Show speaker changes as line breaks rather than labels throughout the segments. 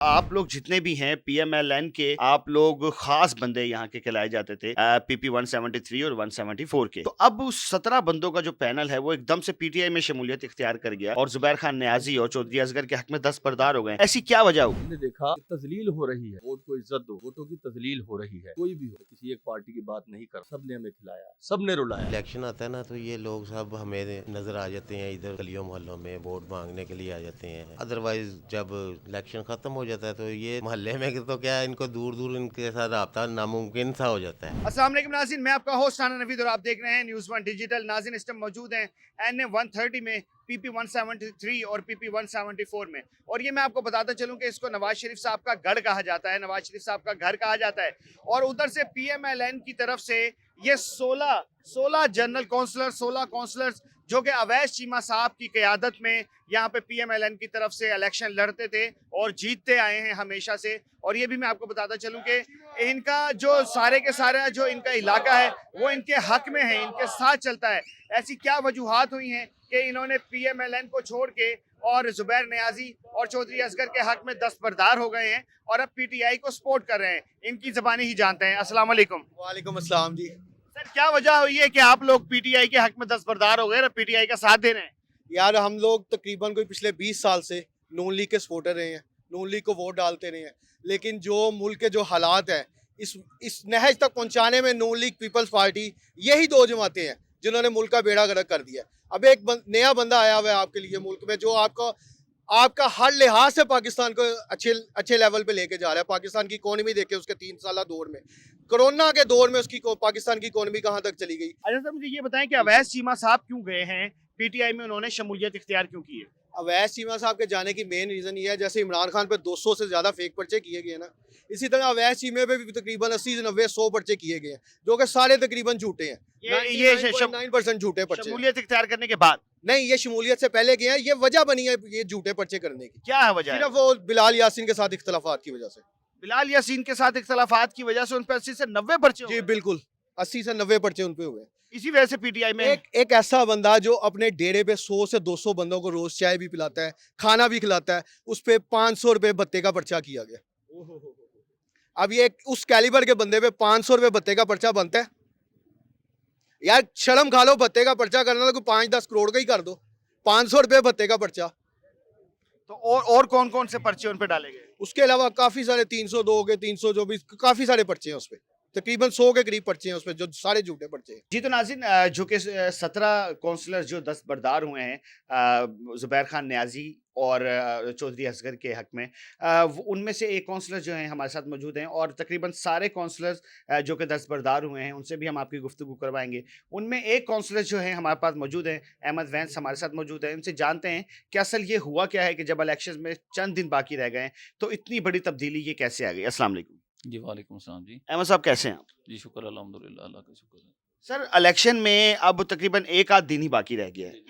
आप लोग जितने भी हैं पीएमएलएन के आप लोग खास बंदे यहाँ के कहलाए जाते थे पीपी 173 और 174 के। तो अब उस 17 बंदों का जो पैनल है वो एकदम से पीटीआई में शमूलियत इख्तियार कर गया और जुबैर खान नियाजी और चौधरी असगर के हक में दस्तबरदार हो गए। ऐसी क्या वजह होगी?
हमने देखा कि तजलील हो रही है, वोट को इज्जत दो, वोटों की तजलील हो रही है। कोई भी हो, किसी एक पार्टी की बात नहीं कर, सबने हमें खिलाया, सबने रुलाया।
इलेक्शन आता है ना तो ये लोग सब हमें नजर आ जाते हैं, इधर गलियों मोहल्लों में वोट मांगने के लिए आ जाते हैं। अदरवाइज जब इलेक्शन खत्म हो जाता है तो ये मोहल्ले में तो क्या इनको दूर दूर इनके साथ रब्ता नामुमकिन सा हो जाता है।
अस्सलाम वालेकुम नाज़रीन, मैं आपका होस्ट राना नवीद और आप देख रहे हैं न्यूज़ वन डिजिटल। नाज़रीन इस टाइम मौजूद हैं एनए 130 में, पीपी 173 और पीपी 174 में। और ये मैं आपको बताता चलूं कि इसको नवाज शरीफ साहब का गढ़ कहा जाता है, नवाज शरीफ साहब का घर कहा जाता है। और उधर से पीएमएलएन की तरफ से ये 16 जनरल काउंसलर, 16 काउंसलर्स जो कि अवैस चीमा साहब की क़यादत में यहाँ पे पीएमएलएन की तरफ से इलेक्शन लड़ते थे और जीतते आए हैं हमेशा से। और ये भी मैं आपको बताता चलूं कि इनका जो सारे के सारा जो इनका इलाका है वो इनके हक में है, इनके साथ चलता है। ऐसी क्या वजूहात हुई हैं कि इन्होंने पीएमएलएन को छोड़ के और जुबैर नियाजी और चौधरी असगर के हक में दस्तबरदार हो गए हैं और अब पीटीआई को सपोर्ट कर रहे हैं। इनकी ज़बानी ही जानते हैं। अस्सलाम वालेकुम।
वालेकुम अस्सलाम जी।
सर, क्या वजह हुई है कि आप लोग पीटीआई के हक में दस्तबरदार हो गए और पीटीआई का साथ दे रहे हैं?
यार हम लोग तकरीबन कोई पिछले 20 साल से नून लीग के सपोर्टर रहे हैं, नून लीग को वोट डालते रहे हैं, लेकिन जो मुल्क के जो हालात हैं इस नहज तक पहुंचाने में नून लीग पीपल्स पार्टी यही दो जमातें हैं जिन्होंने मुल्क का बेड़ा गर्क कर दिया। अब एक नया बंदा आया हुआ है आपके लिए मुल्क में जो आपका हर लिहाज से पाकिस्तान को अच्छे लेवल पे लेके जा रहा है। पाकिस्तान की इकोनॉमी देखे उसके 3 साल दौर में, कोरोना के दौर में उसकी पाकिस्तान की इकोनॉमी कहाँ तक चली गई।
अच्छा सर, मुझे ये बताएं कि अवैस चीमा साहब क्यों गए हैं पीटीआई में, उन्होंने शमूलियत इख्तियार क्यों की है?
अवैस चीमा साहब के जाने की मेन रीज़न ये है, जैसे इमरान खान पे 200 से ज़्यादा फेक पर्चे किए गए ना, इसी तरह अवैस चीमे पे भी तकरीबन 80 से 90 100 पर्चे किए गए हैं जो कि सारे तकरीबन झूठे हैं।
ये
9% झूठे पर्चे।
शमूलियत इख्तियार करने के बाद
नहीं, ये शमूलियत से पहले गए हैं, ये वजह बनी है ये झूठे पर्चे करने की।
क्या है वजह?
सिर्फ वो बिलाल यासीन के साथ इख्तलाफात की वजह से।
बिलाल यासीन के साथ इख्तलाफात की वजह से उन पर 80 से 90 पर्चे हो
जी
गए।
बिल्कुल, 80 से 90 पर्चे उन पे हुए।
इसी वजह से पीटीआई में
एक ऐसा बंदा जो अपने डेरे पे 100 से 200 बंदों को रोज चाय भी पिलाता है, खाना भी खिलाता है, उस पे 500 रुपए भत्ते का पर्चा किया गया। अब ये उस कैलिबर के बंदे पे 500 रुपए भत्ते का पर्चा बनता है? यार शर्म खा लो, भत्ते का पर्चा करना तो कोई 5-10 करोड़ का ही कर दो। 500 रुपए भत्ते का पर्चा।
तो और कौन कौन से पर्चे उन पे डाले गए?
उसके अलावा काफी सारे 302 के 324 काफी सारे पर्चे हैं उस पे, तकरीबन 100 के करीब पर्चे हैं उस पे जो सारे झूठे पर्चे हैं।
जी तो नाज़रीन, जो कि 17 काउंसलर जो दस्तबरदार हुए हैं जुबैर खान नियाजी और चौधरी असगर के हक में, उनमें से एक काउंसलर जो हैं हमारे साथ मौजूद हैं और तकरीबन सारे काउंसलर्स जो कि दस्तबरदार हुए हैं उनसे भी हम आपकी गुफ्तगू करवाएंगे। उनमें एक काउंसलर जो हैं हमारे पास मौजूद हैं, अहमद वैंस हमारे साथ मौजूद हैं। उनसे जानते हैं कि असल ये हुआ क्या है कि जब इलेक्शन में चंद दिन बाकी रह गए तो इतनी बड़ी तब्दीली ये कैसे आ गई। अस्सलाम वालेकुम
जी वालेकुम सलाम जी।
अहमद साहब, कैसे हैं आप?
जी शुक्र अल्हम्दुलिल्लाह, अल्लाह का शुक्र है।
सर, इलेक्शन में अब तकरीबन एक आध दिन ही बाकी रह गया है,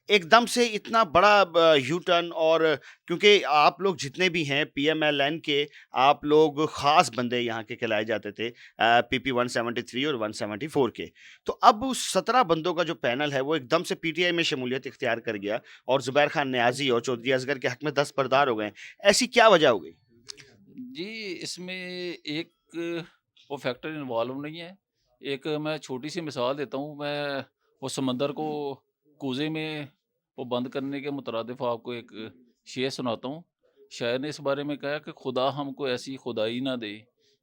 एकदम से इतना बड़ा यू टर्न। और क्योंकि आप लोग जितने भी हैं पीएमएलएन के आप लोग खास बंदे यहाँ के कहलाए जाते थे पीपी 173 और 174 के। तो अब उस 17 बंदों का जो पैनल है वो एकदम से पीटीआई में शमूलियत इख्तियार कर गया और जुबैर खान नियाजी और चौधरी असगर के हक में दस्तबरदार हो गए। ऐसी क्या वजह हो गई?
जी इसमें एक वो फैक्टर इन्वॉल्व नहीं है। एक मैं छोटी सी मिसाल देता हूँ। मैं वो समंदर को कूजे में वो बंद करने के मुतरादिफ आपको एक शेर सुनाता हूँ। शायर ने इस बारे में कहा कि खुदा हमको ऐसी खुदाई ना दे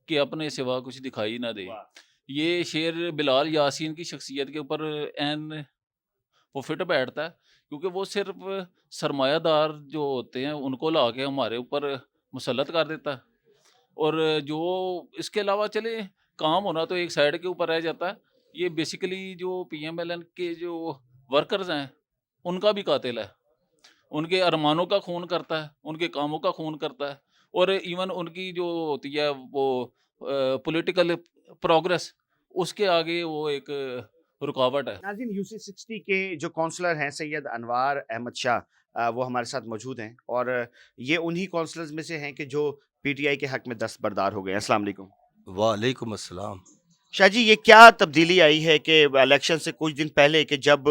कि अपने सिवा कुछ दिखाई ना दे। ये शेर बिलाल यासीन की शख्सियत के ऊपर एन वो फिट बैठता है, क्योंकि वो सिर्फ सरमायादार जो होते हैं उनको ला के हमारे ऊपर मुसल्लत कर देता है। और जो इसके अलावा चले काम होना तो एक साइड के ऊपर रह जाता है। ये बेसिकली जो पीएमएलएन के जो वर्कर्स हैं उनका भी कातिल है। उनके अरमानों का खून करता है, उनके कामों का खून करता है, और इवन उनकी जो होती है वो पॉलिटिकल प्रोग्रेस, उसके आगे वो एक रुकावट है।
नाज़रीन, यूसी 60 के जो काउंसलर हैं सैयद अनवार अहमद शाह, वो हमारे साथ मौजूद हैं और ये उन्हीं काउंसलर्स में से हैं कि जो पीटीआई के हक में दस्तबरदार हो गए हैं। अस्सलाम वालेकुम
वालेकुम अस्सलाम।
शाह जी, ये क्या तब्दीली आई है कि इलेक्शन से कुछ दिन पहले कि जब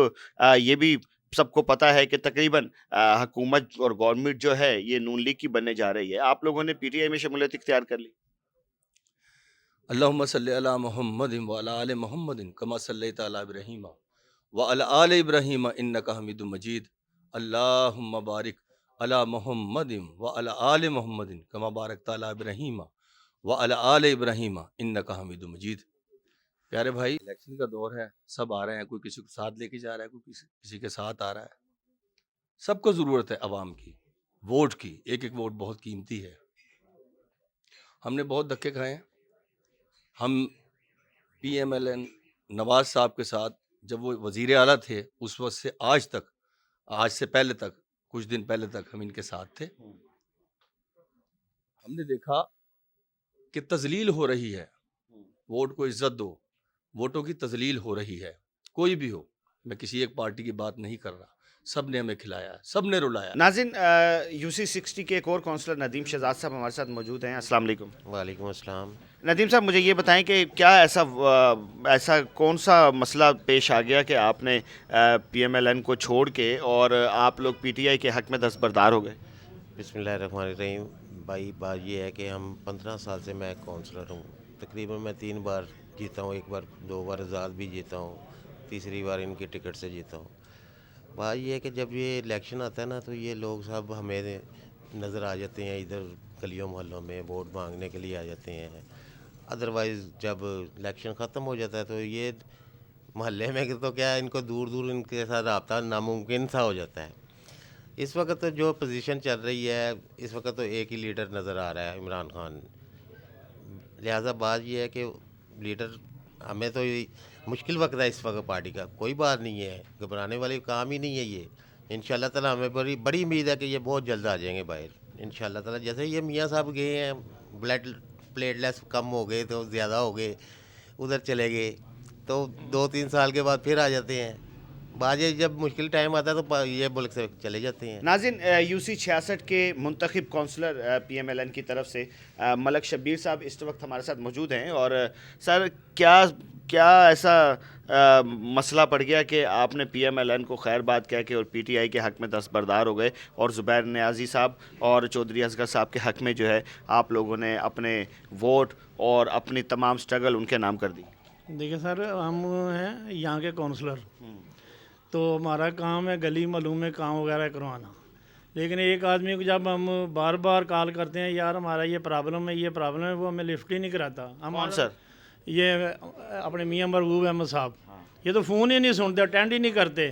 ये भी सबको पता है कि तकरीबन हुकूमत और गवर्नमेंट जो है ये नून लीग की बनने जा रही है। आप लोगों ने पीटीआई में शमूलियत इख्तियार कर ली।
अल्लाहुम्मा सल्ली अला मुहम्मदिन व अला आलि मुहम्मदिन कमा सल्लैता अला इब्राहीम व अला आलि इब्राहीम इन्नका हमीदुम मजीद। अल्लाहुम्मा बारिक अला मुहम्मदिन व अला आलि मुहम्मदिन कमा बारकता अला इब्राहीम व अला आलि इब्राहीम इन्नका हमीदुम मजीद। प्यारे भाई, इलेक्शन का दौर है, सब आ रहे हैं, कोई किसी को साथ लेके जा रहा है, कोई किसी के साथ आ रहा है। सबको ज़रूरत है अवाम की, वोट की। एक एक वोट बहुत कीमती है। हमने बहुत धक्के खाए हैं। हम PMLN नवाज साहब के साथ जब वो वज़ीर आला थे उस वक्त से आज तक, आज से पहले तक, कुछ दिन पहले तक हम इनके साथ थे। हमने देखा कि तजलील हो रही है। वोट को इज्जत दो, वोटों की तजलील हो रही है। कोई भी हो, मैं किसी एक पार्टी की बात नहीं कर रहा, सब ने हमें खिलाया, सब ने रुलाया।
नाज़रीन, UC60 के एक और काउंसलर नदीम शहजाद साहब हमारे साथ मौजूद हैं। अस्सलाम वालेकुम।
वालेकुम अस्सलाम।
नदीम साहब, मुझे ये बताएं कि क्या ऐसा कौन सा मसला पेश आ गया कि आपने PMLN को छोड़ के और आप लोग PTI के हक में दस्तबरदार हो गए?
बिस्मिल्लाहिर्रहमानिर्रहीम। भाई, बात ये है कि हम 15 साल से मैं काउंसलर हूँ। तकरीबन मैं 3 बार जीता हूँ, एक बार 2 बार आज़ाद भी जीता हूँ, तीसरी बार इनकी टिकट से जीता हूँ। बात ये है कि जब ये इलेक्शन आता है ना, तो ये लोग सब हमें नज़र आ जाते हैं, इधर गलियों मोहल्लों में वोट मांगने के लिए आ जाते हैं। अदरवाइज़ जब इलेक्शन ख़त्म हो जाता है तो ये मोहल्ले में तो क्या, इनको दूर दूर इनके साथ रब्ता नामुमकिन सा हो जाता है। इस वक्त तो जो पोजीशन चल रही है, इस वक्त तो एक ही लीडर नज़र आ रहा है, इमरान खान। लिहाजा बात ये है कि लीडर, हमें तो मुश्किल वक्त है इस वक्त पार्टी का, कोई बात नहीं है, घबराने वाली काम ही नहीं है ये। इंशाल्लाह ताला हमें बड़ी बड़ी उम्मीद है कि ये बहुत जल्द आ जाएंगे बाहर इंशाल्लाह ताला। जैसे ये मियाँ साहब गए हैं, ब्लड प्लेटलेट्स कम हो गए तो ज़्यादा हो गए, उधर चले गए, तो 2-3 साल के बाद फिर आ जाते हैं। बाजे जब मुश्किल टाइम आता है तो ये मुल्क से चले जाते हैं।
नाज़रीन, UC66 के मुंतखब काउंसलर PMLN की तरफ से मलक शब्बीर साहब इस वक्त हमारे साथ मौजूद हैं। और सर, क्या ऐसा मसला पड़ गया कि आपने PMLN को खैर बात कह के और PTI के हक़ में दस्तबरदार हो गए और ज़ुबैर नियाज़ी साहब और चौधरी असगर साहब के हक़ में जो है आप लोगों ने अपने वोट और अपनी तमाम स्ट्रगल उनके नाम कर दी?
देखिए सर, हम हैं यहाँ के काउंसलर, तो हमारा काम है गली महल्लों में काम वगैरह करवाना। लेकिन एक आदमी को जब हम बार बार कॉल करते हैं, यार हमारा ये प्रॉब्लम है, ये प्रॉब्लम है, वो हमें लिफ्ट ही नहीं कराता। हम
कौन सर?
ये अपने मियाँ महबूब अहमद साहब, ये तो फ़ोन ही नहीं सुनते, अटेंड ही नहीं करते।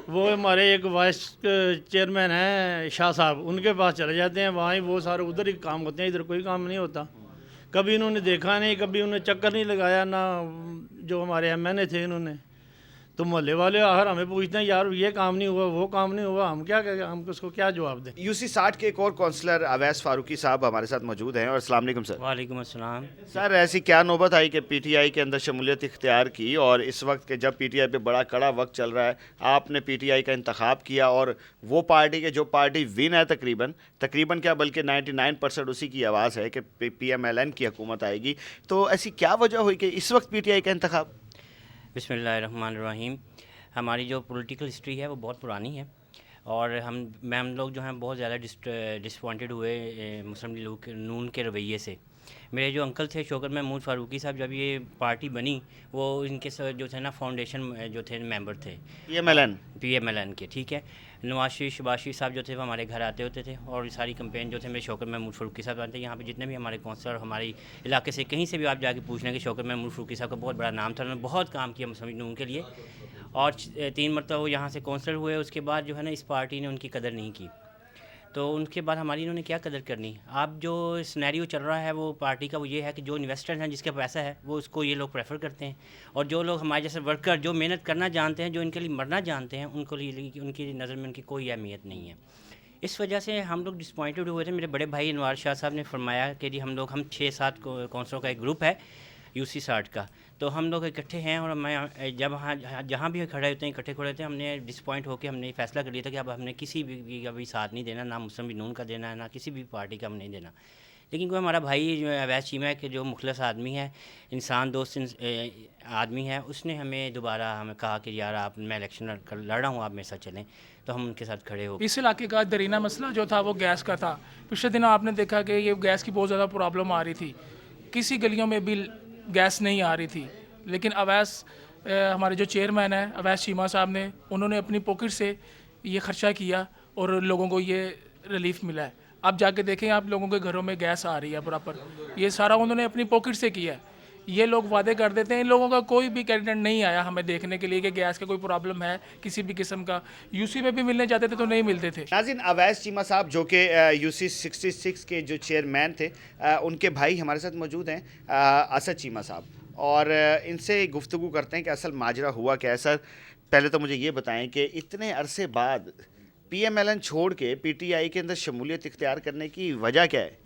वो हमारे एक वाइस चेयरमैन हैं शाह साहब, उनके पास चले जाते हैं, वहाँ ही वो सारे उधर ही काम होते हैं, इधर कोई काम नहीं होता। कभी इन्होंने देखा नहीं, कभी उन्हें चक्कर नहीं लगाया, ना जो हमारे MNA थे इन्होंने। तो मोहल्ले वाले आखिर हमें पूछते हैं, यार ये काम नहीं हुआ, वो काम नहीं हुआ, हम क्या करें, हम उसको क्या जवाब दें।
UC60 के एक और काउंसलर अवैस फारूकी साहब हमारे साथ मौजूद हैं। और अस्सलाम वालेकुम सर।
वालेकुम अस्सलाम।
सर, ऐसी क्या नौबत आई कि PTI के अंदर शमूलियत इख्तियार की और इस वक्त के जब PTI पे बड़ा कड़ा वक्त चल रहा है, आपने PTI का इंतखाब किया और वो पार्टी के जो पार्टी विन है तकरीबन क्या बल्कि 99% उसी की आवाज़ है कि PMLN की हुकूमत आएगी। तो ऐसी क्या वजह हुई कि इस वक्त PTI का इंतखाब?
बिस्मिल्लाहिर्रहमानिर्रहीम। हमारी जो पॉलिटिकल हिस्ट्री है वो बहुत पुरानी है और हम लोग जो हैं बहुत ज़्यादा डिसअपॉइंटेड हुए मुस्लिम लीग नून के रवैये से। मेरे जो अंकल थे शौकत महमूद फ़ारूकी साहब, जब ये पार्टी बनी वो इनके जो थे ना फाउंडेशन जो थे मेंबर थे PMLN के, ठीक है। नवाशी शबाशी साहब जो थे वो हमारे घर आते होते थे और सारी कंपेन जो थे मेरे शौकत महमूद फ़ारूकी साहब आते थे। यहाँ पे जितने भी हमारे काउंसलर हमारे इलाके से कहीं से भी आप जाके पूछना कि शौकत महमूद फ़ारूकी साहब का बहुत बड़ा नाम था, उन्होंने बहुत काम किया मुस्लिम नून के लिए और 3 मरतबा वो यहाँ से काउंसलर हुए। उसके बाद जो है ना इस पार्टी ने उनकी कदर नहीं की, तो उनके बाद हमारी इन्होंने क्या कदर करनी। अब जो सिनेरियो चल रहा है वो पार्टी का वो ये है कि जो इन्वेस्टर हैं जिसके पैसा है वो उसको ये लोग प्रेफर करते हैं और जो लोग हमारे जैसे वर्कर जो मेहनत करना जानते हैं, जो इनके लिए मरना जानते हैं, उनको लिए उनकी नज़र में उनकी कोई अहमियत नहीं है। इस वजह से हम लोग डिसपॉइंटेड हुए थे। मेरे बड़े भाई अनवार शाह साहब ने फरमाया कि जी हम 6-7 काउंसलरों का एक ग्रुप है UC60 का, तो हम लोग इकट्ठे हैं और मैं जब जहाँ भी खड़े होते हैं इकट्ठे खड़े होते हैं, हमने डिसपॉइंट होकर हमने फैसला कर लिया था कि अब हमने किसी भी का भी साथ नहीं देना, ना मुस्लिम नून का देना है, ना किसी भी पार्टी का हम नहीं देना। लेकिन कोई हमारा भाई जो है अवैध चीमा के जो मुखलस आदमी है, इंसान दोस्त आदमी है, उसने हमें दोबारा हमें कहा कि यार आप मैं इलेक्शन लड़ रहा हूँ, आप मेरे साथ चलें, तो हम उनके साथ खड़े हो।
इस इलाके का दरीना मसला जो था वो गैस का था। पिछले दिनों आपने देखा कि ये गैस की बहुत ज़्यादा प्रॉब्लम आ रही थी, किसी गलियों में भी गैस नहीं आ रही थी, लेकिन अवैस हमारे जो चेयरमैन हैं अवैस चीमा साहब ने, उन्होंने अपनी पॉकेट से ये खर्चा किया और लोगों को ये रिलीफ मिला है। आप जाके देखें, आप लोगों के घरों में गैस आ रही है बराबर, ये सारा उन्होंने अपनी पॉकेट से किया है। ये लोग वादे कर देते हैं, इन लोगों का कोई भी कैंडिडेट नहीं आया हमें देखने के लिए कि गैस का कोई प्रॉब्लम है किसी भी किस्म का। यूसी में भी मिलने जाते थे तो नहीं मिलते थे।
नाज़रीन, अवैस चीमा साहब जो कि यूसी 66 के जो चेयरमैन थे, उनके भाई हमारे साथ मौजूद हैं असद चीमा साहब, और इनसे गुफ्तगू करते हैं कि असल माजरा हुआ क्या है। सर, पहले तो मुझे ये बताएं कि इतने अरसे बाद PMLN छोड़ के PTI के अंदर शमूलियत इख्तियार करने की वजह क्या है?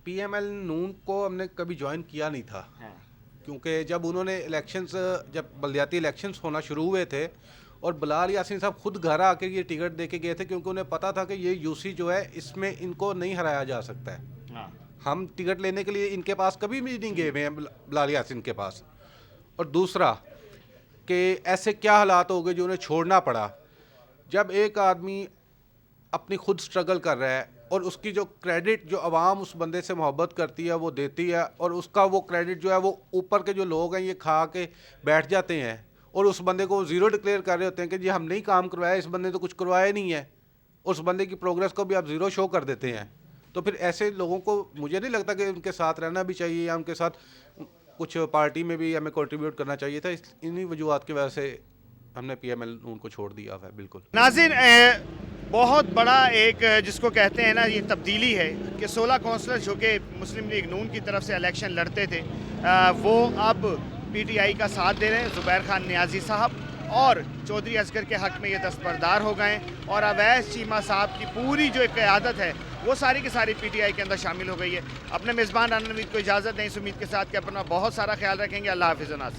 PML नून को हमने कभी ज्वाइन किया नहीं था, क्योंकि जब उन्होंने जब बलदियाती इलेक्शंस होना शुरू हुए थे और बिलाल यासीन साहब खुद घर आके ये टिकट दे के गए थे, क्योंकि उन्हें पता था कि ये यूसी जो है इसमें इनको नहीं हराया जा सकता है। हम टिकट लेने के लिए इनके पास कभी भी नहीं गए हुए हैं, बिलाल यासीन के पास। और दूसरा कि ऐसे क्या हालात हो गए जो उन्हें छोड़ना पड़ा। जब एक आदमी अपनी खुद स्ट्रगल कर रहा है और उसकी जो क्रेडिट जो आवाम उस बंदे से मोहब्बत करती है वो देती है, और उसका वो क्रेडिट जो है वो ऊपर के जो लोग हैं ये खा के बैठ जाते हैं और उस बंदे को ज़ीरो डिक्लेयर कर रहे होते हैं कि जी हम नहीं काम करवाया, इस बंदे ने तो कुछ करवाया नहीं है, उस बंदे की प्रोग्रेस को भी आप ज़ीरो शो कर देते हैं। तो फिर ऐसे लोगों को मुझे नहीं लगता कि उनके साथ रहना भी चाहिए या उनके साथ कुछ पार्टी में भी हमें कंट्रीब्यूट करना चाहिए था। इन्हीं वजूहत की वजह से हमने PML उनको छोड़ दिया है। बिल्कुल
नाज़रीन, बहुत बड़ा एक जिसको कहते हैं ना ये तब्दीली है कि 16 काउंसलर जो कि मुस्लिम लीग नून की तरफ से इलेक्शन लड़ते थे, वो अब PTI का साथ दे रहे हैं। ज़ुबैर खान नियाज़ी साहब और चौधरी असगर के हक़ में ये दस्तबरदार हो गए, और अवैस चीमा साहब की पूरी जो एक क़यादत है वो सारी की सारी PTI के अंदर शामिल हो गई है। अपने मेज़बान राना नवीद को इजाज़त दें इस उम्मीद के साथ कि अपना बहुत सारा ख्याल रखेंगे। अल्लाह हाफ़िज़ नासिर।